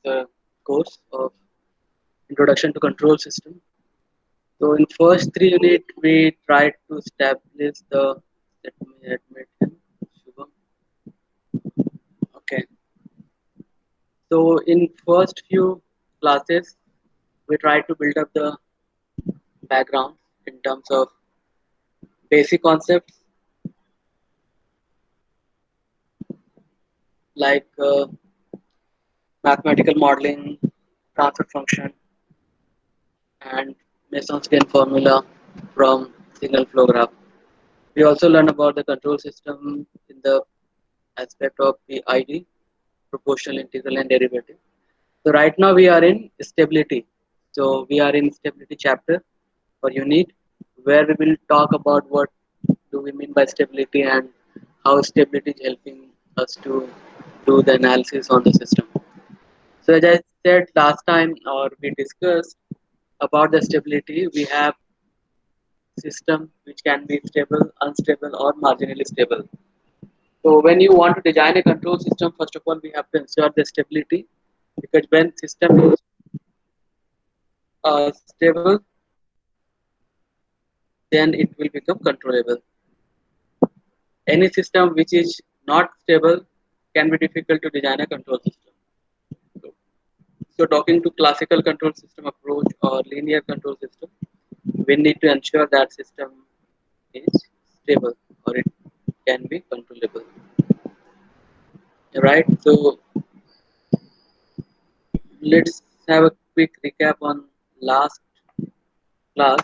the course of Introduction to Control System. So in first three unit we tried to establish the let me admit him Shubham. Okay. So in first few classes we tried to build up the background in terms of basic concepts like mathematical modeling, transfer function, and Mason's gain formula from signal flow graph. We also learn about the control system in the aspect of PID, proportional integral and derivative. So right now we are in stability. So we are in stability chapter or unit where we will talk about what do we mean by stability and how stability is helping us to do the analysis on the system. So as I said last time or we discussed about the stability, we have system which can be stable, unstable or marginally stable. So when you want to design a control system, first of all we have to ensure the stability because when system is stable, then it will become controllable. Any system which is not stable can be difficult to design a control system. So, so talking to classical control system approach or linear control system, we need to ensure that system is stable or it can be controllable. Right. So let's have a quick recap on last class.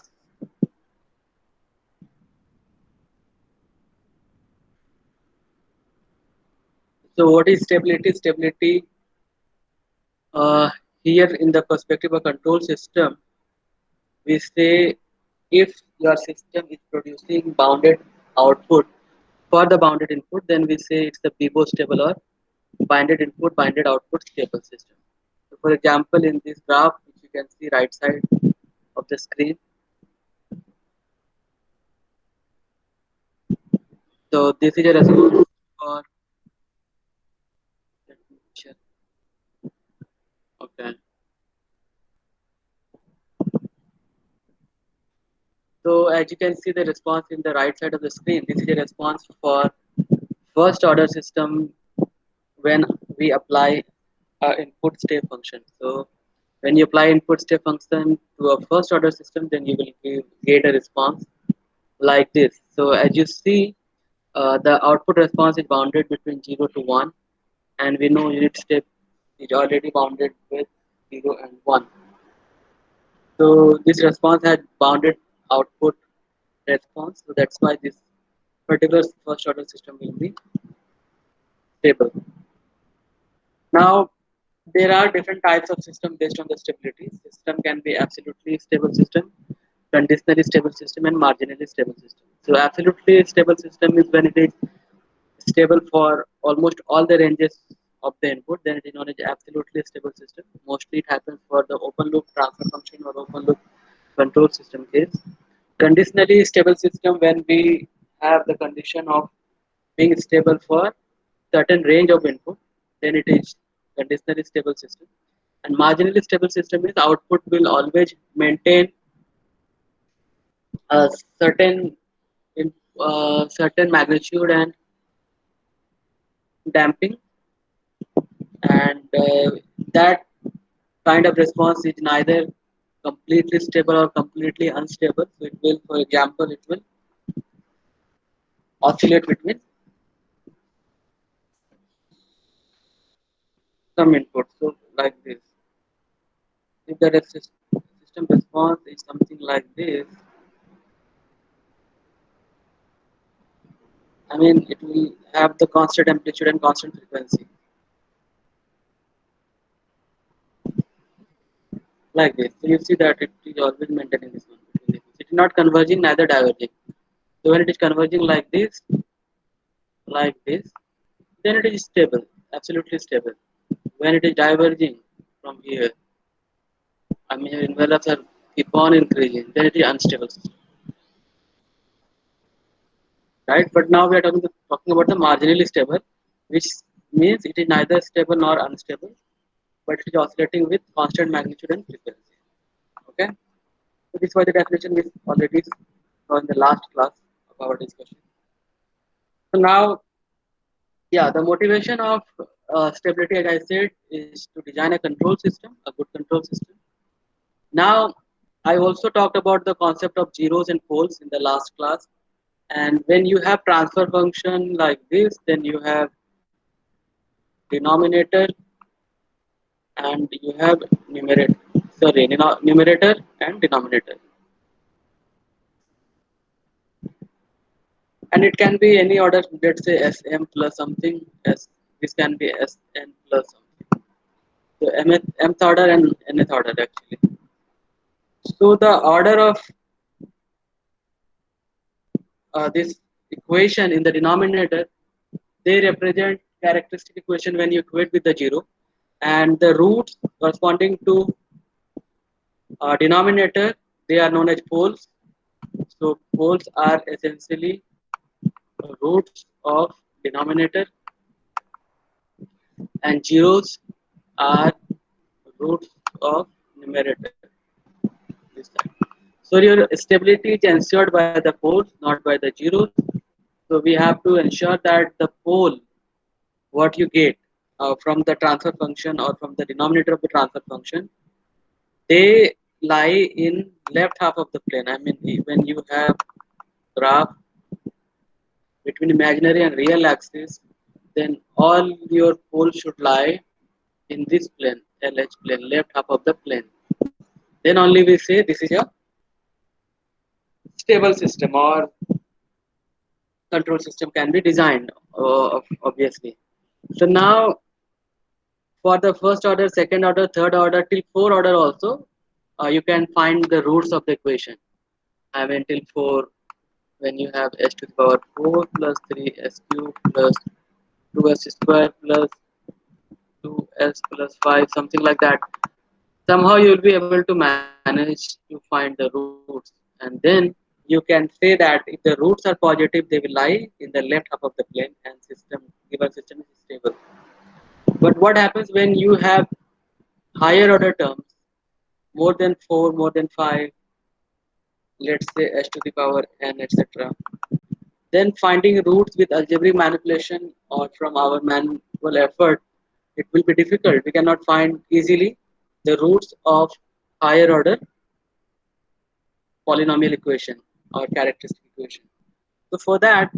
So what is stability? Stability here in the perspective of control system, we say if your system is producing bounded output for the bounded input, then we say it's the PIBO stable or bounded input, bounded output stable system. So for example, in this graph, which you can see right side of the screen, so this is a response for, let me check. Okay. So as you can see the response in the right side of the screen, this is a response for first order system when we apply input step function. So when you apply input step function to a first order system, then you will get a response like this. So as you see, the output response is bounded between 0 to 1, and we know unit step is already bounded with 0 and 1. So this response had bounded output response. So that's why this particular first order system will be stable. Now, there are different types of system based on the stability. System can be absolutely stable system, conditionally stable system, and marginally stable system. So, absolutely stable system is when it is stable for almost all the ranges of the input. Then it is known as absolutely stable system. Mostly it happens for the open loop transfer function or open loop control system case. Conditionally stable system when we have the condition of being stable for certain range of input, then it is conditionally stable system. And marginally stable system is output will always maintain a certain in, certain magnitude and damping, and that kind of response is neither completely stable or completely unstable. So it will, for example, it will oscillate between some input. So like this. If the system response is something like this, I mean, it will have the constant amplitude and constant frequency, like this. So you see that it is always maintaining this one. It is not converging, neither diverging. So when it is converging like this, then it is stable, absolutely stable. When it is diverging from here, I mean, envelopes are keep on increasing, then it is unstable system, right? But now we are talking about the marginally stable, which means it is neither stable nor unstable. but it is oscillating with constant magnitude and frequency. Okay, so this was the definition we already saw in the last class of our discussion. So now, yeah, the motivation of stability, as I said, is to design a control system, a good control system. Now, I also talked about the concept of zeros and poles in the last class. And when you have transfer function like this, then you have denominator and you have numerator. Sorry, numerator and denominator. And it can be any order. Let's say Sm plus something. S. This can be Sn plus something. So mth order and nth order actually. So the order of this equation in the denominator, they represent characteristic equation when you equate with the zero, and the roots corresponding to denominator, they are known as poles. So poles are essentially roots of denominator, and zeros are roots of numerator. This time. So your stability is ensured by the poles, not by the zeros. So we have to ensure that the pole, what you get from the transfer function or from the denominator of the transfer function, they lie in left half of the plane. I mean, when you have graph between imaginary and real axis, then all your poles should lie in this plane, LH plane, left half of the plane. Then only we say this is a stable system or control system can be designed, obviously. So now for the first order, second order, third order, till four order also, you can find the roots of the equation. I mean till 4, when you have s to the power 4 plus 3 s cube plus 2s square plus 2s plus 5, something like that. Somehow you will be able to manage to find the roots, and then you can say that if the roots are positive, they will lie in the left half of the plane, and system given system is stable. But what happens when you have higher order terms, more than 4, more than 5, let's say s to the power n, etc. Then finding roots with algebraic manipulation or from our manual effort, it will be difficult. We cannot find easily the roots of higher order polynomial equation or characteristic equation. So for that,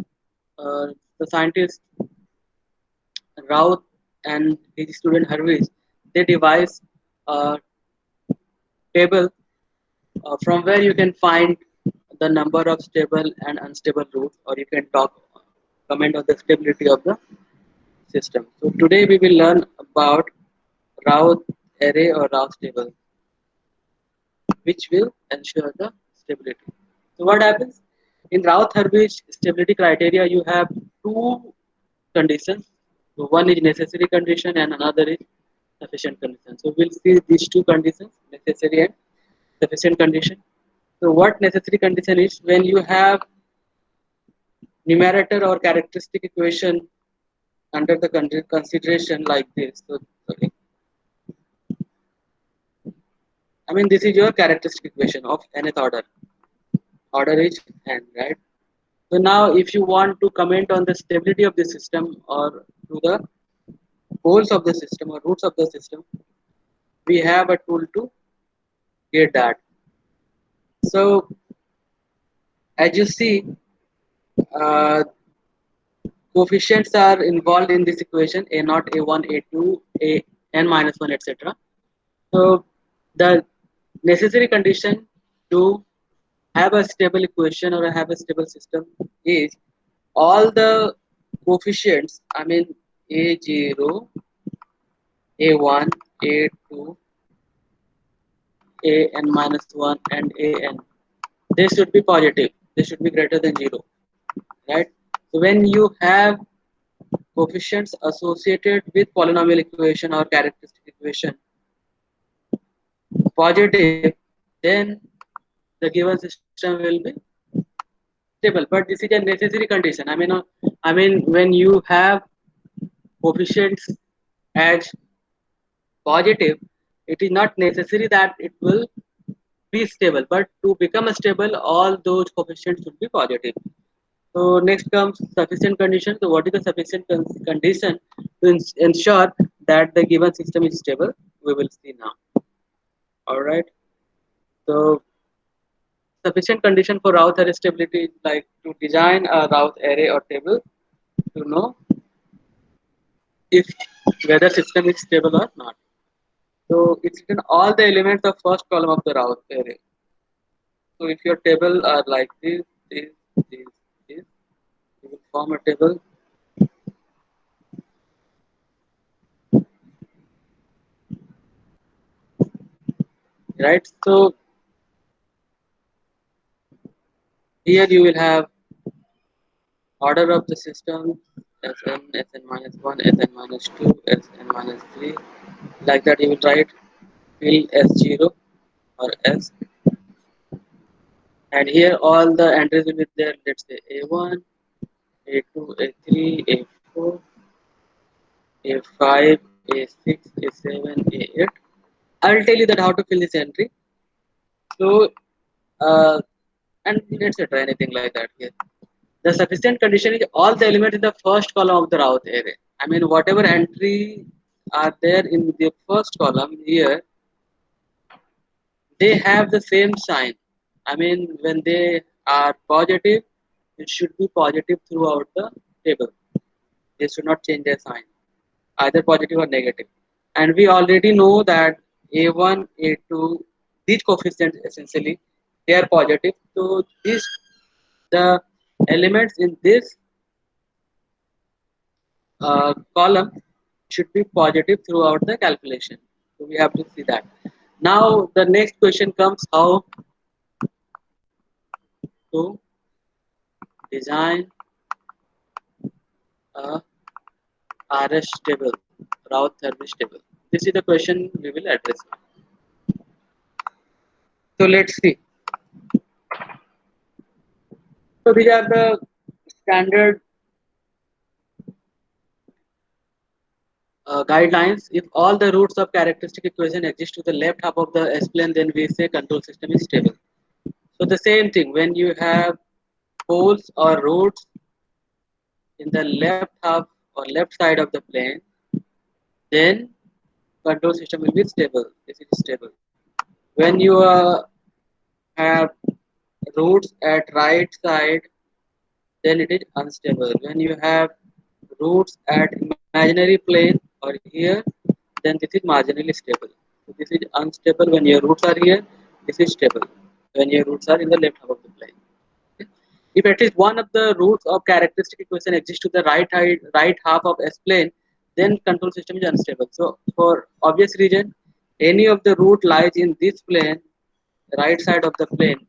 the scientist Raut and his student Harvey, they devised a table from where you can find the number of stable and unstable roots, or you can comment on the stability of the system. So today we will learn about Raut array or Raut table, which will ensure the stability. So what happens in Raut-Hurwitz stability criteria? You have two conditions. So one is necessary condition and another is sufficient condition. So we'll see these two conditions, necessary and sufficient condition. So what necessary condition is when you have numerator or characteristic equation under the consideration like this. So sorry, I mean this is your characteristic equation of nth order. Order is n, right? So now if you want to comment on the stability of the system or to the poles of the system or roots of the system, we have a tool to get that. So as you see, uh, coefficients are involved in this equation a naught, a1, a2, a n minus 1, etc. So the necessary condition to have a stable equation or have a stable system is all the coefficients, I mean a0, a1, a2, a n minus 1 and a n, they should be positive, they should be greater than 0, right? So when you have coefficients associated with polynomial equation or characteristic equation positive, then the given system will be stable. But this is a necessary condition. I mean when you have coefficients as positive, it is not necessary that it will be stable, but to become stable, all those coefficients should be positive. So next comes sufficient condition. So what is the sufficient condition to ensure that the given system is stable? We will see now. All right. So sufficient condition for Routh array stability is like to design a Routh array or table to know if whether system is stable or not. So it's written all the elements of first column of the Routh array. So if your table are like this, this, this, you will form a table, right? So here you will have order of the system Sn, Sn minus 1, Sn minus 2, Sn minus 3. Like that you will write fill S0 or S. And here all the entries will be there. Let's say A1, A2, A3, A4, A5, A6, A7, A8. I will tell you that how to fill this entry. So, uh, and let's say try anything like that here. The sufficient condition is all the elements in the first column of the Routh array. I mean, whatever entry are there in the first column here, they have the same sign. I mean, when they are positive, it should be positive throughout the table. They should not change their sign, either positive or negative. And we already know that A1, A2, these coefficients essentially they are positive. So these the elements in this column should be positive throughout the calculation. So we have to see that. Now the next question comes how to design a RS table, Routh service table. This is the question we will address. So let's see. So these are the standard guidelines. If all the roots of characteristic equation exist to the left half of the S-plane, then we say control system is stable. So the same thing when you have poles or roots in the left half or left side of the plane, then control system will be stable. This is stable. When you have roots at right side, then it is unstable. When you have roots at imaginary plane or here, then this is marginally stable. So this is unstable when your roots are here. This is stable when your roots are in the left half of the plane. Okay. If at least one of the roots of characteristic equation exists to the right half of S plane, then control system is unstable. So for obvious reason, any of the root lies in this plane, right side of the plane,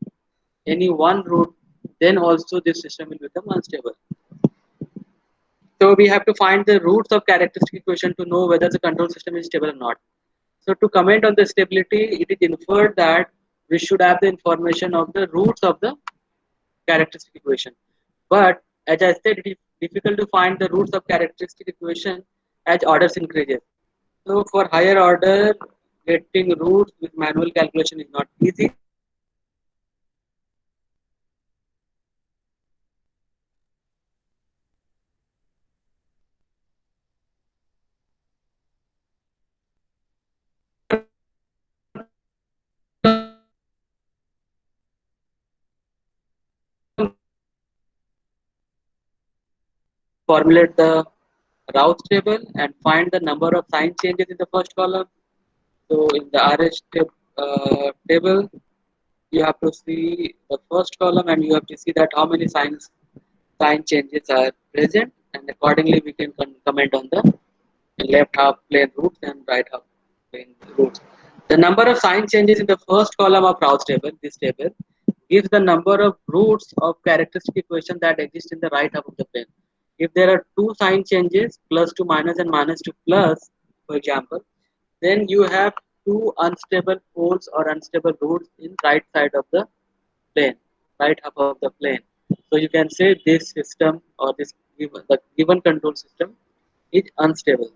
any one root, then also this system will become unstable. So we have to find the roots of characteristic equation to know whether the control system is stable or not. So to comment on the stability, it is inferred that we should have the information of the roots of the characteristic equation. But as I said, it is difficult to find the roots of characteristic equation as orders increases. So for higher order, getting roots with manual calculation is not easy. Formulate the route table and find the number of sign changes in the first column. So in the RH table, you have to see the first column and you have to see that how many sign changes are present, and accordingly we can comment on the left half plane roots and right half plane roots. The number of sign changes in the first column of Routh table, this table, gives the number of roots of characteristic equation that exist in the right half of the plane. If there are two sign changes, plus to minus and minus to plus, for example, then you have two unstable poles or unstable roots in right side of the plane, right half of the plane. So you can say this system or the given control system is unstable,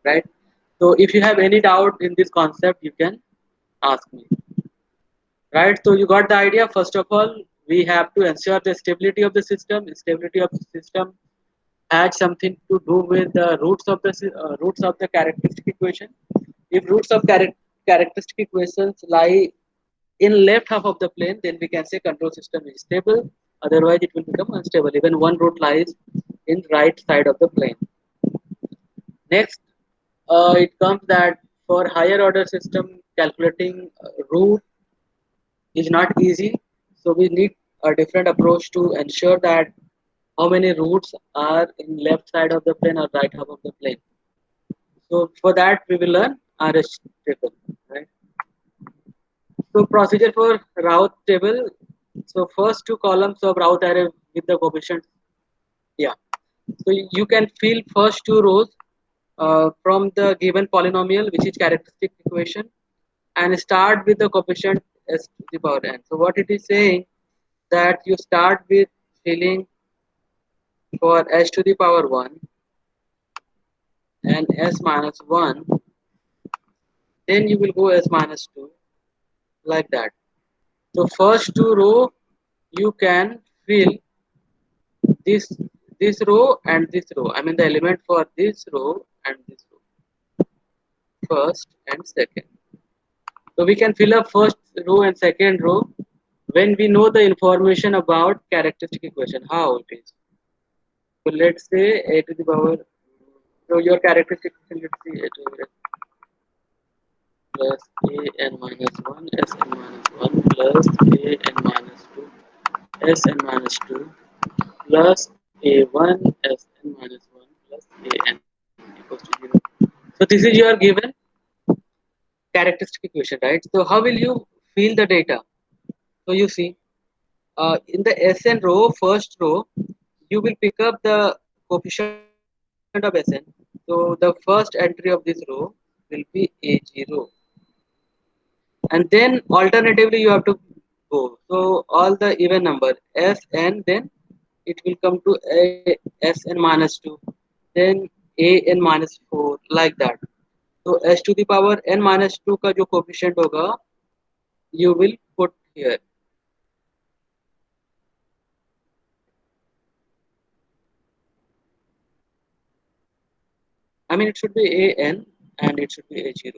right? So if you have any doubt in this concept, you can ask me. Right? So you got the idea. First of all, we have to ensure the stability of the system. Stability of the system has something to do with the roots of the characteristic equation. If roots of characteristic equations lie in left half of the plane, then we can say control system is stable. Otherwise, it will become unstable. Even one root lies in right side of the plane. Next, it comes that for higher order system, calculating root is not easy. So we need a different approach to ensure that how many roots are in left side of the plane or right half of the plane. So for that we will learn RS table, right? So procedure for route table. So first two columns of route array with the coefficient. Yeah. So you can fill first two rows from the given polynomial, which is characteristic equation, and start with the coefficient s to the power n. So what it is saying that you start with filling for s to the power 1 and s minus 1, then you will go s minus 2, like that. So first two row you can fill this row and this row. I mean the element for this row and this row, first and second. So we can fill up first row and second row when we know the information about characteristic equation, how it is. So let's say a to the power, so your characteristic equation, let's see a to the plus a n minus 1 s n minus 1 plus a n minus 2 s n minus 2 plus a1 s n minus 1 plus a n equals to 0. So this is your given characteristic equation, right? So how will you fill the data? So you see, in the Sn row, first row, you will pick up the coefficient of Sn. So the first entry of this row will be A0, and then alternatively you have to go. So all the even number Sn, then it will come to a Sn minus 2, then an minus 4, like that. So s to the power n minus 2 का जो coefficient होगा, you will put here. I mean it should be an and it should be a0.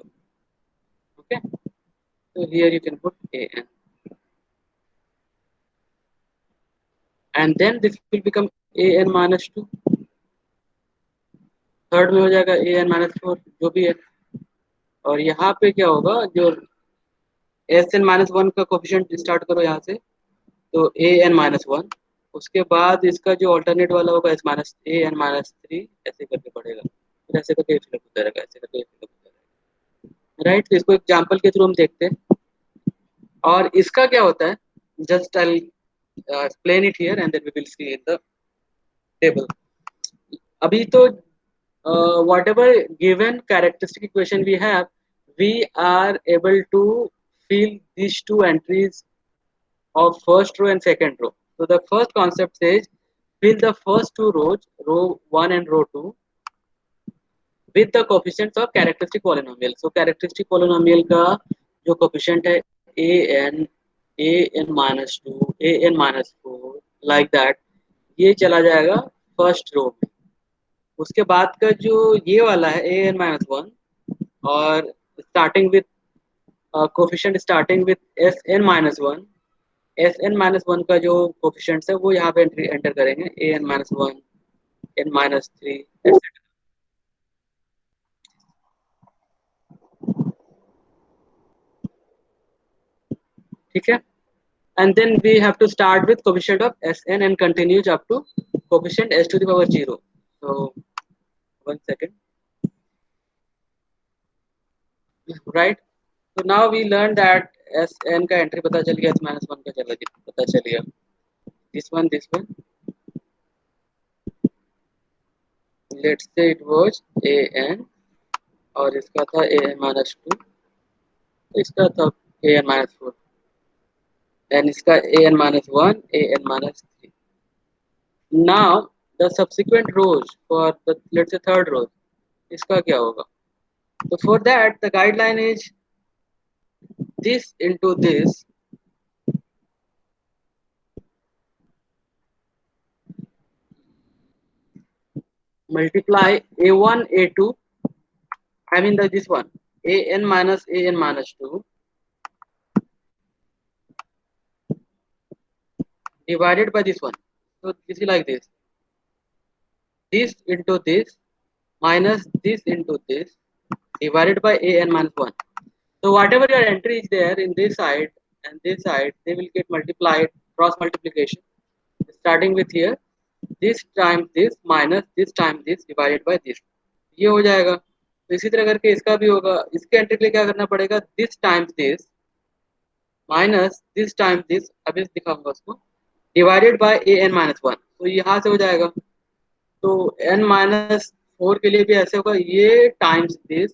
Okay. So here you can put an, and then this will become an minus 2. Third में हो जाएगा an minus 4, जो भी है. और यहाँ पे क्या होगा, जो एस एन माइनस वन का कोफिशिएंट स्टार्ट करो यहाँ से, तो ए एन माइनस वन, उसके बाद इसका जो ऑल्टरनेट वाला होगा एस माइनस ए एन माइनस थ्री, ऐसे करके पड़ेगा, फिर ऐसे करके फिलअप होता रहेगा, ऐसे करके फिलअप होता रहेगा, राइट. तो इसको एग्जाम्पल के थ्रू हम देखते हैं. और इसका क्या होता है, just I explain it here and then we will see in the table. अभी तो whatever given characteristic equation we are able to fill these two entries of first row and second row. So the first concept says fill the first two rows, row 1 and row 2, with the coefficients of characteristic polynomial. So characteristic polynomial का जो coefficient है a n minus 2, a n minus 4, like that, ये चला जाएगा first row में. उसके बाद का जो ये वाला है ए एन माइनस वन, और starting with coefficient starting with S N minus one, S N minus one का जो कोफिशिएंट्स है वो यहाँ पे एंटर करेंगे, A N minus one, N minus three, ठीक है. And then we have to start with coefficient of Sn and continues up to coefficient s to the power 0. So 1 second, right? So now we learned that Sn का entry पता चल गया, s minus 1 का चला गया, पता चल गया. This one, let's say it was an, और इसका था an minus 2, इसका था an minus 4, and इसका an minus 1, an minus 3. Now the subsequent rows for the, let's say, third row, इसका क्या होगा, So for that, the guideline is this into this multiply a1 a2. I mean this one an minus 2 divided by this one. So this is like this into this minus this into this divided by an minus 1. So whatever your entry is there in this side and this side, they will get multiplied, cross multiplication. Starting with here, this times this minus this times this divided by this. ये हो जाएगा. तो इसी तरह करके इसका भी होगा. इसके एंट्री के लिए क्या करना पड़ेगा? This times this minus this times this. अभी दिखाऊंगा उसको. Divided by A N minus 1. तो यहाँ से हो जाएगा. तो एन माइनस 4 के लिए भी ऐसे होगा. ये times this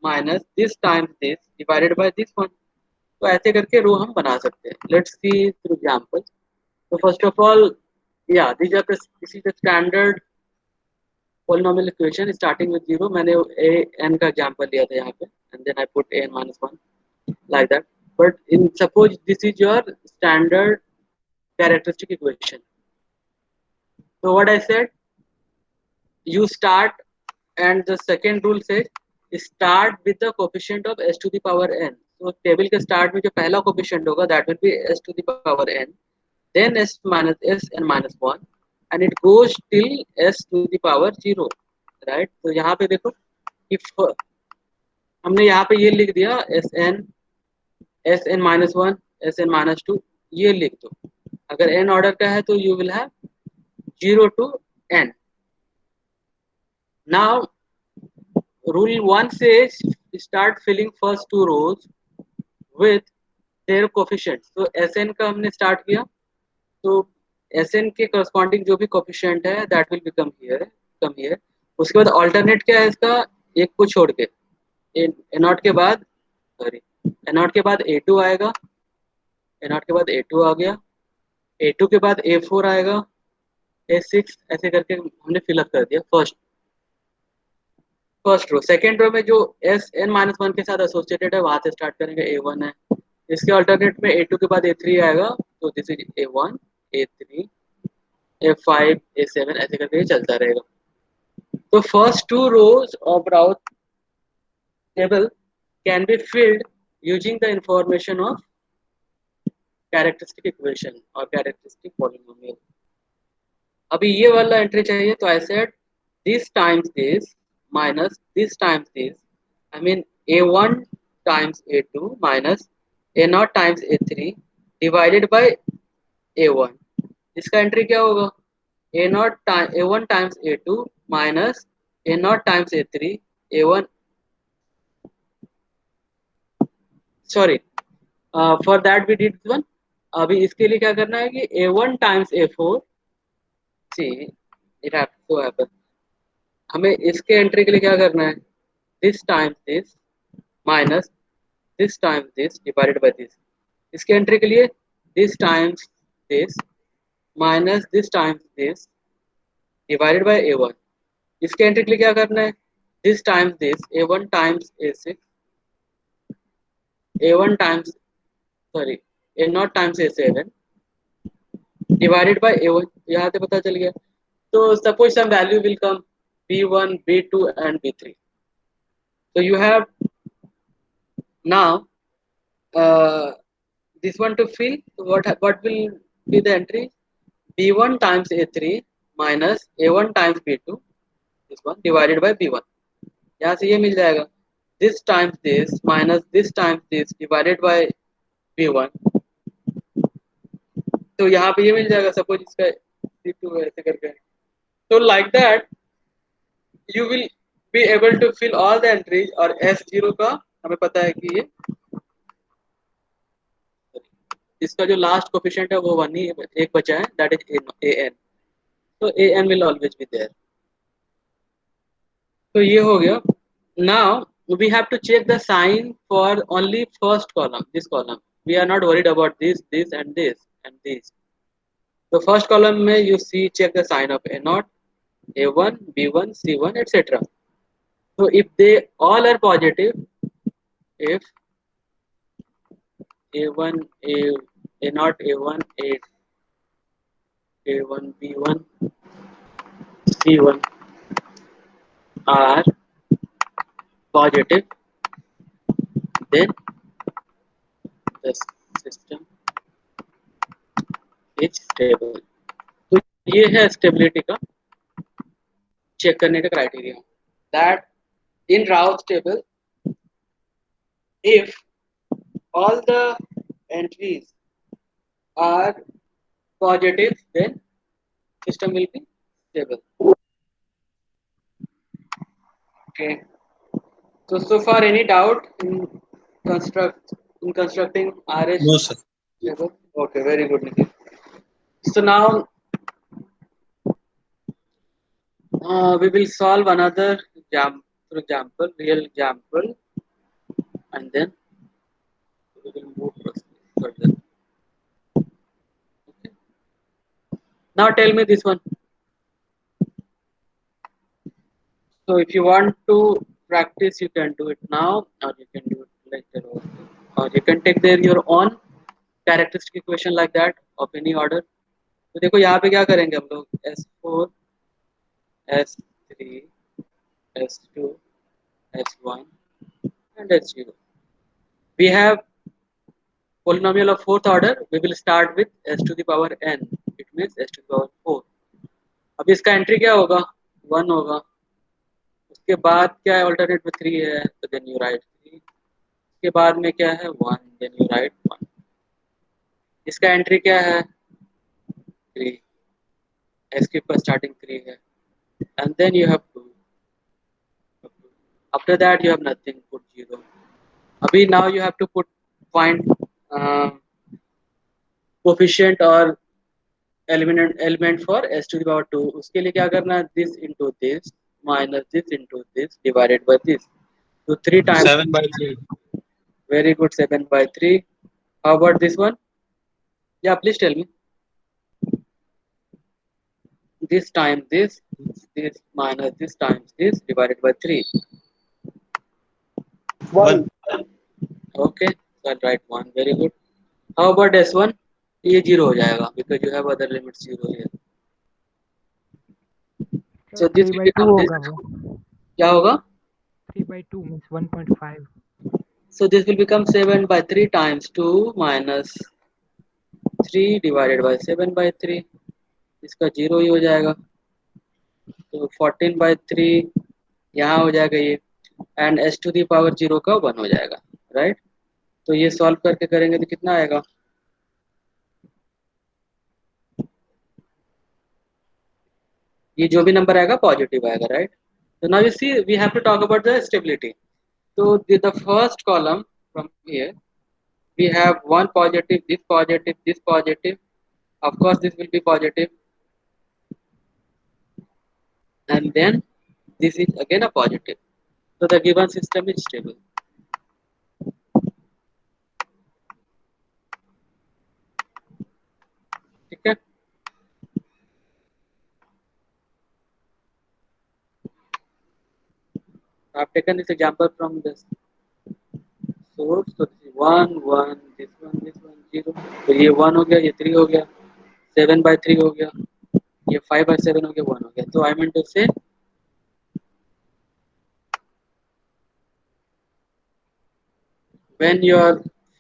minus this times this divided by this one. तो ऐसे करके रो हम बना सकते हैं. Let's see through example. तो first of all, yeah, this is the standard polynomial equation starting with 0. मैंने a n का एग्जांपल लिया था यहाँ पे and then I put a n minus 1 like that. But in suppose this is your standard characteristic equation. So what I said, you start, and the second rule says start with the coefficient of s to the power n. So table के start में जो पहला coefficient होगा that will be s to the power n, then s n minus 1, and it goes till s to the power 0, right? तो यहाँ पे देखो, if हमने यहाँ पे ये लिख दिया S N minus 1 S N minus 2, ये लिख दो. अगर n ऑर्डर का है तो you will have 0 to n. Now rule 1 says start filling first two rows with their coefficients. तो Sn का हमने स्टार्ट किया, तो Sn के करस्पॉन्डिंग जो भी कोफिशिएंट है दैट विल बिकम हियर. उसके बाद अल्टरनेट क्या है इसका, एक को छोड़ के ए नॉट के बाद, सॉरी, ए नॉट के बाद a2 आएगा, ए नॉट के बाद a2 आ गया, a2 के बाद a4 आएगा, a6, ऐसे करके हमने फिलअप कर दिया फर्स्ट रो. सेकेंड रो में जो एस एन माइनस 1 के साथ एसोसिएटेड है वहां से स्टार्ट करेंगे. a1 है, इसके अल्टरनेट में a2 के बाद a3 आएगा, तो this is a1 a3 a5 a7, ऐसे करके चलता रहेगा. तो first two rows of Routh table can be filled using the information of characteristic equation और कैरेक्टरिस्टिक पॉलिनोमियल. अभी ये वाला एंट्री चाहिए, तो I said this times this minus this times this, I mean a1 times a2 minus a0 times a3 divided by a1. इसका entry क्या होगा, a0 time a1 times a2 minus a0 times a3 a1, sorry, for that we did one. अभी इसके लिए क्या करना है कि a1 times a4, see it happens, हमें इसके एंट्री के लिए क्या करना है, this times this minus this times this divided by this. इसके एंट्री के लिए this times this minus this times this divided by a1. इसके एंट्री के लिए क्या करना है, this times this a1 times a6 a1 times, sorry, a0 times a7 divided by a1. यहाँ से पता चल गया. तो suppose some value will come b1 b2 and b3. So you have now this one to fill. What will be the entry, b1 times a3 minus a1 times b2, this one divided by b1. यहाँ से ये मिल जाएगा, this times this minus this times this divided by b1. तो यहाँ पे ये मिल जाएगा, suppose इसका c2 ऐसे करके. तो like that you will be able to fill all the entries. और s0 का हमें पता है कि ये इसका जो लास्ट कोफिशिएंट है वो 1 ही एक बचा है, दैट इज an. तो an will always be there. तो ये हो गया. Now we have to check the sign for only first column, this column. We are not worried about this this and this and this. तो first column में you see check the sign of a0 a1 b1 c1 etc. So if they all are positive, if a1 a0 a1 a1 b1 c1 are positive, then the system is stable. तो ये है stability का check करने का criteria that in राउथ table if all the entries are positive then system will be stable. Okay, so far any doubt in constructing RH No, sir. table? Okay, very good, Nikhil. So now we will solve another real example, and then we will move further. Okay. Now tell me this one. So if you want to practice, you can do it now, or you can do it later, or you can take there your own characteristic equation like that of any order. तो देखो यहाँ पे क्या करेंगे हम लोग S4, S3, S2, S1 and S0. We have polynomial of fourth order. We will start with S to the power n. It means S to the power 4. अब इसका एंट्री क्या होगा 1 होगा उसके बाद क्या है अल्टरनेट में 3 है तो देन यू राइट 3 उसके बाद में क्या है 1 देन यू राइट 1 इसका एंट्री क्या है 3 एस के ऊपर स्टार्टिंग 3 है and then you have 2 after that you have nothing put 0 अभी now you have to put find coefficient और element for s to the power 2 उसके लिए क्या करना है this into this minus this into this divided by this so 3 times 7/3. very good 7/3 how about this one yeah please tell me this times this minus this times this divided by 3 1. okay so I'll write 1 very good how about s1 ये 0 हो जाएगा because you have other limits 0 here sir so this three will by two become this होगा वो क्या होगा 3/2 means 1.5 so this will become 7/3 times 2 minus 3 divided by 7/3 इसका 0 ही हो जाएगा तो 14/3 यहाँ हो जाएगा ये and s to the power 0 का 1 हो जाएगा राइट तो ये सॉल्व करके करेंगे तो कितना आएगा ये जो भी नंबर आएगा पॉजिटिव आएगा right so now you see we have to talk about the stability so the first column from here we have one positive this positive of course this will be positive and then this is again a positive so the given system is stable ठीक है I've taken this example from this source so this is 1 1 this one 0 तो ये 1 हो गया ये 3 हो गया 7/3 हो गया ये 5/7 हो गया 1 हो गया तो I mean to say when your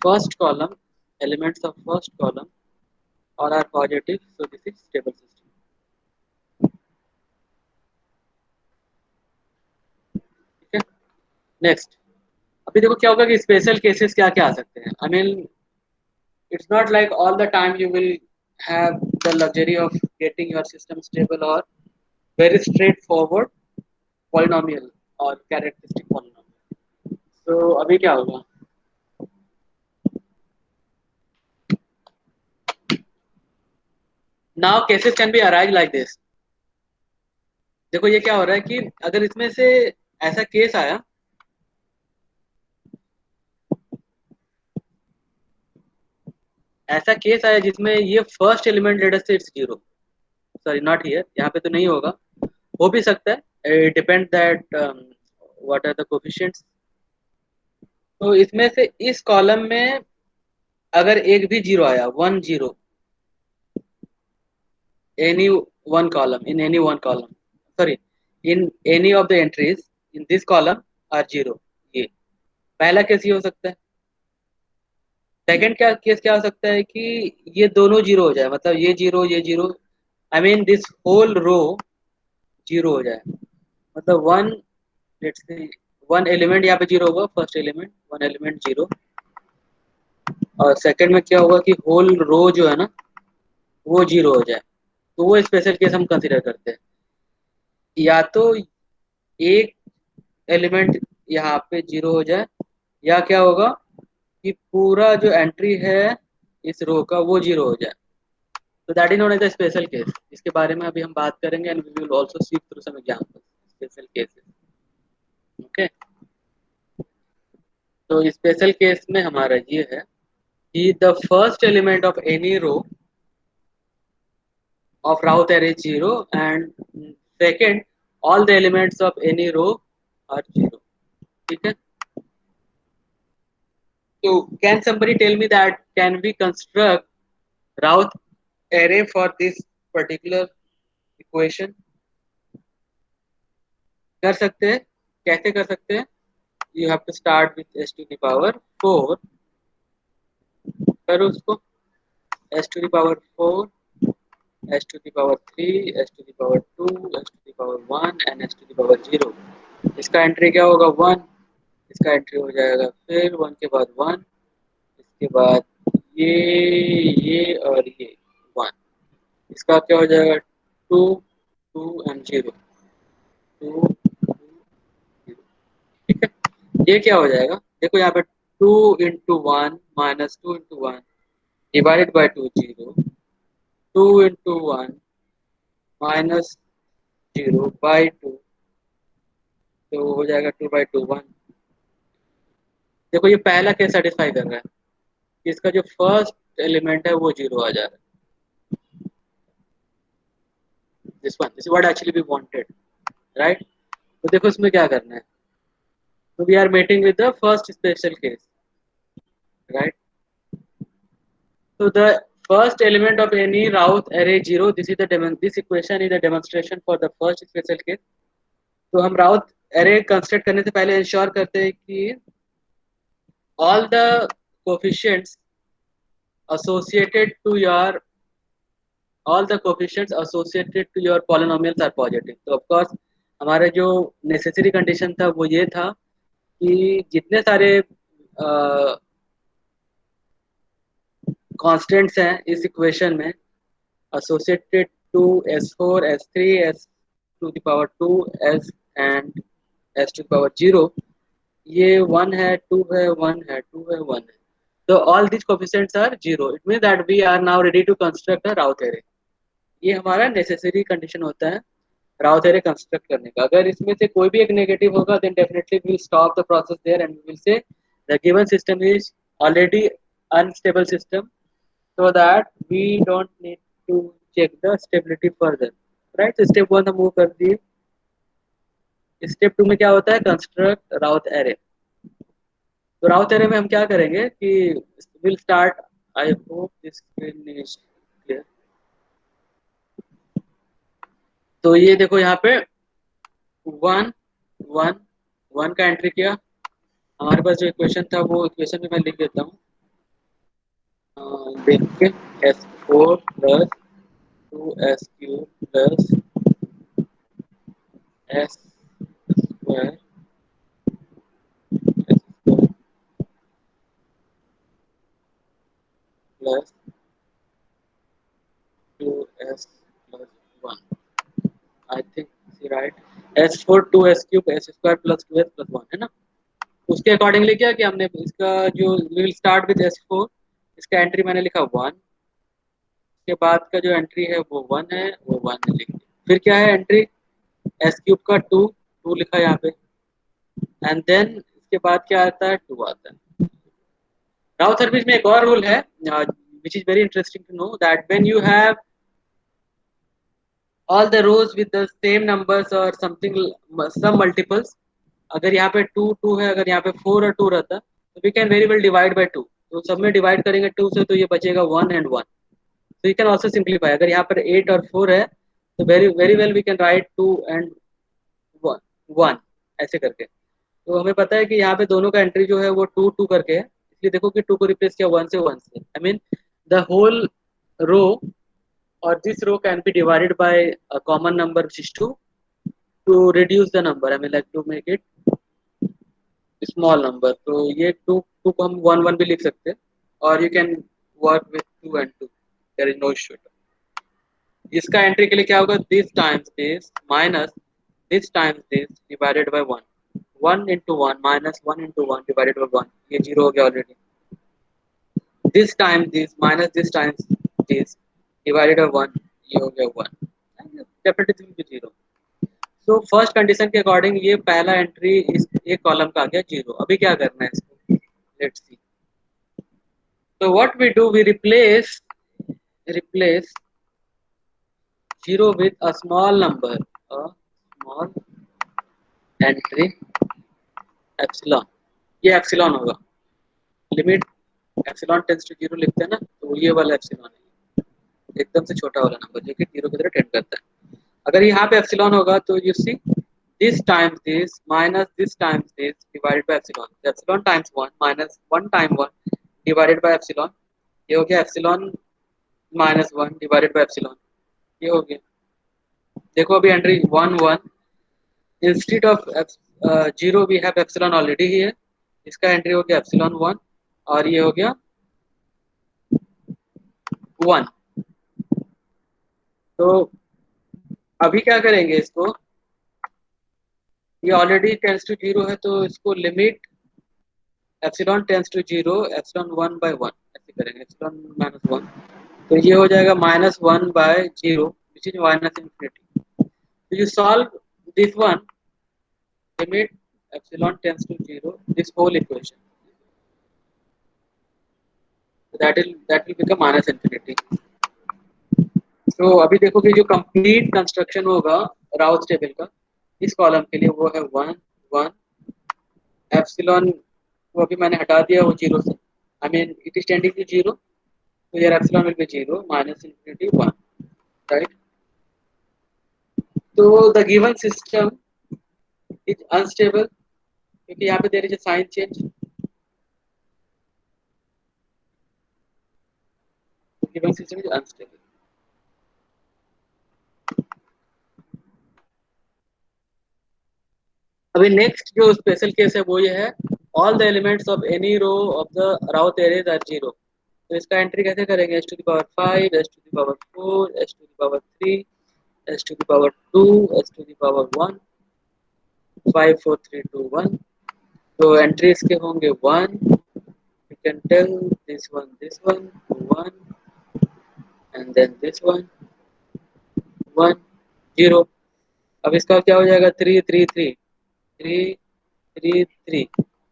first column elements of first column all are positive so this is stable system ठीक है नेक्स्ट अभी देखो क्या होगा कि स्पेशल केसेस क्या क्या आ सकते हैं I mean it's not like all the time you will have the luxury of getting your system stable or very straightforward polynomial or characteristic polynomial so अभी क्या होगा now cases can be arise like this देखो ये क्या हो रहा है कि अगर इसमें से ऐसा केस आया ऐसा केस आया जिसमें ये फर्स्ट एलिमेंट लेटर से इट्स 0 सॉरी नॉट हियर यहाँ पे तो नहीं होगा हो भी सकता है depend that what are the coefficients. तो इसमें से इस कॉलम में अगर एक भी जीरो आया, one zero, any one column in any one column, sorry, in any of the entries in this column are zero, ये पहला केस ये हो सकता है। सेकंड क्या केस क्या हो सकता है कि ये दोनों जीरो हो जाए, मतलब ये zero, I mean this whole row zero हो जाए, मतलब one, let's say one element यहाँ पे जीरो होगा, first element one element zero, और सेकंड में क्या होगा कि होल रो जो है ना वो जीरो हो जाए। तो वो स्पेशल केस हम कंसिडर करते हैं। या तो एक एलिमेंट यहाँ पे जीरो हो जाए, या क्या होगा कि पूरा जो एंट्री है इस रो का वो जीरो हो जाए। तो that is known as the special case. इसके बारे में अभी हम बात करेंगे and we will also see through some examples special cases. Okay, तो स्पेशल केस में हमारा ये है कि the first element of any row of route array is 0, and second all the elements of any row are 0। ठीक है, so can somebody tell me that can we construct route array for this particular equation? कर सकते हैं। कैसे कर सकते हैं? You have to start with s to the power 4, करो उसको, s to the power 4, s to the power 3, s to the power 2, s to the power 1 and s to the power 0। इसका एंट्री क्या होगा? 1। इसका entry हो जाएगा फिर 1 के बाद 1, इसके बाद ये और ये 1। इसका क्या हो जाएगा? 2, 2 एंड 0, 2, 2, 0। ठीक है, ये क्या हो जाएगा? देखो यहाँ पे 2 into one minus 2 into one divided by 2 0, 2 into one minus 0 by 2, तो हो जाएगा 2 बाई 2 1। देखो ये पहला केस सेटिस्फाई कर रहा है कि इसका जो फर्स्ट एलिमेंट है वो जीरो आ जा रहा है। This is what actually we wanted, right? तो देखो इसमें क्या करना है। तो we are meeting with the first special case, right? So the first element of any route array zero. This is the this equation is a demonstration for the first special case. तो हम route array construct करने से पहले ensure करते हैं कि all the coefficients associated to your all the coefficients associated to your polynomials are positive। तो of course हमारे जो नेसेसरी कंडीशन था वो ये था कि जितने सारे कांस्टेंट्स हैं इस इक्वेशन में associated to S4, S3, S to the power 2, S and S to the power 0, ये 1 है, 2 है, 1 है, 2 है, 1 है। So all these coefficients are 0। It means that we are now ready to construct a route array। ये हमारा necessary condition होता है route array construct करने का। अगर इसमें से कोई भी एक negative होगा then definitely we will stop the process there and we will say the given system is already unstable system, so that we don't need to check the stability further, right? तो step one हम move कर दिए। Step to में क्या होता है? Construct राउट array. तो राउट array में हम क्या करेंगे कि will start, I hope this screen is clear. तो ये देखो यहाँ पे वन वन वन का एंट्री किया। हमारे पास जो इक्वेशन था वो इक्वेशन में मैं लिख देता हूँ, देख के S4 plus 2S3 plus S square plus 2s plus 1, I think right. S4 2s cube S square plus 2s plus 1 है ना। उसके अकॉर्डिंगली क्या कि हमने इसका जो विल स्टार्ट विद S4, इसका एंट्री मैंने लिखा 1, के बाद का जो एंट्री है वो 1 है, वो 1 है लिख दिया। फिर क्या है एंट्री? S क्यूब का 2, 2 लिखा यहाँ पे, एंड देन इसके बाद क्या आता है? 2 आता है। राउट सर्विस में एक और रूल है which is very interesting to know that when you have all the rows with the same numbers or something, some multiples, अगर यहाँ पे 2 2 है, अगर यहाँ पे 4 और 2 रहता तो we can very well divide by 2, तो सब में डिवाइड करेंगे 2 से तो ये बचेगा 1 एंड 1। तो यू कैन ऑल्सो सिंप्लीफाई, अगर यहाँ पर 8 और 4 है तो very very well we can write 2 and 1 ऐसे करके। तो हमें पता है कि यहाँ पे दोनों का एंट्री जो है वो 2 2 करके है, इसलिए देखो कि 2 को रिप्लेस किया 1 से, 1 से, I mean the whole row or this row can be divided by a common number which is 2 to reduce the number, I mean like to make it small number। तो ये 2 2 को हम 1 1 भी लिख सकते हैं, और you can work with 2 and 2, there is no issue. इसका एंट्री के लिए क्या होगा, this times this minus this times this divided by 1, 1 into 1 minus 1 into 1 divided by 1, ये जीरो हो गया already. This times this minus this times this divided by 1, ये हो गया 1, डेफिनेटली विल बी जीरो। तो फर्स्ट कंडीशन के according ये पहला एंट्री इस एक कॉलम का आ गया जीरो। अभी क्या करना है इसको, let's see. So what we do, we replace zero with a small number, a small entry epsilon। ये epsilon होगा, limit epsilon tends to zero लिखते हैं ना, तो ये वाला epsilon है, एकदम से छोटा वाला नंबर जो कि जीरो की तरह टेंड करता है। अगर यहाँ पे epsilon होगा तो you see this times this minus this times this divided by epsilon, epsilon times 1 minus 1 time 1 divided by epsilon, ये हो गया epsilon minus 1 divided by epsilon, ये हो गया। देखो अभी entry 1 1, instead of zero we have epsilon already ही है, इसका एंट्री हो गया एप्सिलॉन 1, और ये हो गया 1। तो अभी क्या करेंगे इसको, ये ऑलरेडी टेंस टू जीरो है तो इसको limit epsilon tends to zero epsilon 1 by 1 ऐसे करेंगे, एप्सिलॉन माइनस 1, तो ये हो जाएगा minus 1 by zero which is minus infinity. तो you solve this one, limit epsilon tends to zero this whole equation, that will become minus infinity। तो अभी देखो कि जो कंप्लीट कंस्ट्रक्शन होगा राउथ टेबल का इस कॉलम के लिए वो है 1 1 एप्सिलॉन, वो अभी मैंने हटा दिया वो जीरो से, I mean it is tending to zero, तो यार epsilon will be zero minus infinity 1, right. तो the given system is unstable क्योंकि यहाँ पे there is a sign change, given system is unstable. अभी नेक्स्ट जो स्पेशल केस है वो ये है, all the elements of any row of the Routh arrays are zero. तो इसका एंट्री कैसे करेंगे, S to the power 5, S to the power 4, s to the power 3, s to the power 2, s to the power 1, 5 4 3 2 1। तो entry इसके होंगे 1, you can tell this one 1 and then this one 1 0। अब इसका क्या हो जाएगा 3 3 3 3 3 3।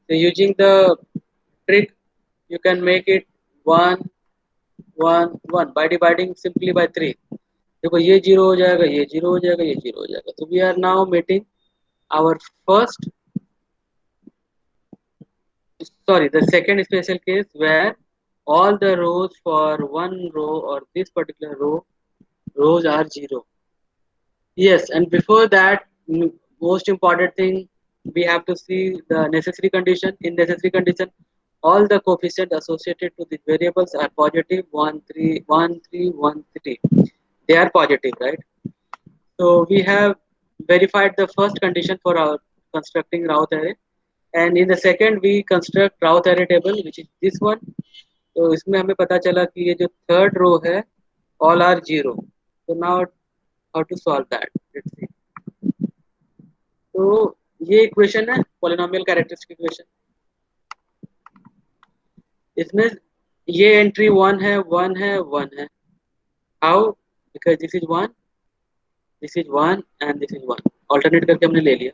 so using the trick you can make it 1 1 1 by dividing simply by 3। देखो ये जीरो हो जाएगा, ये जीरो हो जाएगा, ये जीरो हो जाएगा। तो we are now meeting our first, sorry, the second special case where all the rows for one row or this particular rows are zero। Yes, and before that, most important thing, we have to see the necessary condition. In necessary condition, all the coefficients associated to the variables are positive, 1 3 1 3 1 3, they are positive, right? So we have verified the first condition for our constructing Routh array, and in the second we construct Routh array table which is this one। तो इसमें हमें पता चला कि ये जो third row है all are zero। so now how to solve that, let's see। तो ये इक्वेशन है पॉलिनोमियल कैरेक्टरिस्टिक इक्वेशन, इसमें ये एंट्री 1 है 1 है 1 है, how, because this is 1, this is 1 and this is 1, alternate करके हमने ले लिया।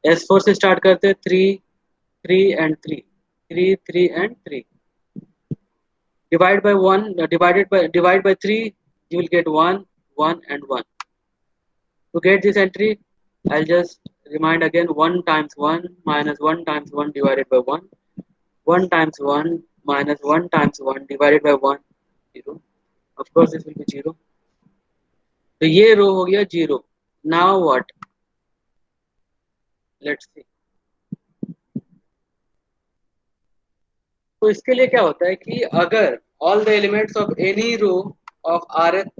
S4 से स्टार्ट करते हैं 3 3 and 3 3 3 and 3, divide by 1 divide by 3, you will get 1 1 and 1। to get this entry I'll just remind again, 1 times 1 minus 1 times 1 divided by 1, 1 times 1 minus 1 times 1 divided by 1, 0. Of course this will be 0. तो ये रो हो गया 0. Now what, let's see. तो इसके लिए क्या होता है कि अगर all the elements of any row of rth